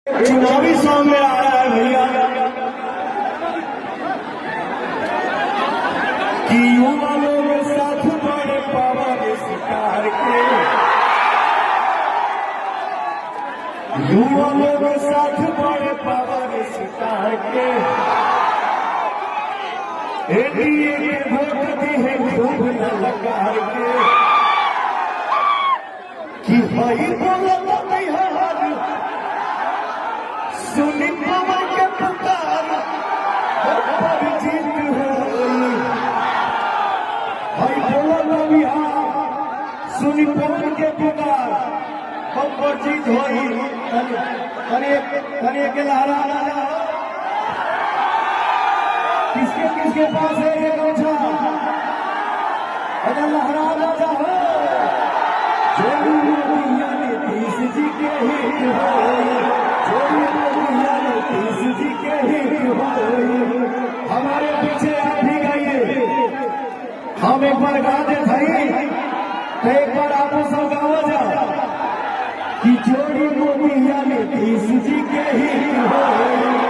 चुनावी सॉन्ग में आ रहा है भैया कि युवा लोग साथ बड़े पावर शिकार के, युवा लोग साथ बड़े पावर शिकार के, एनडीए के वोट दी है खूब ललकार के कि भाई बोला तो नहीं है सुनी पवन के पुकार परिचित हो भाई बोला तो बिहार सुनी पवन के पुकार हम परिचित हो करिए के लहरा किसके किसके पास है ये गौछा अगर लहरा राजा हो तीस जी के हित जी के हित हमारे पीछे आप भी गाइए, हम एक बार गा दे भाई तो एक बार आप सब गावा जा कि जोड़ी मोदिया ने तीस जी के हित हो।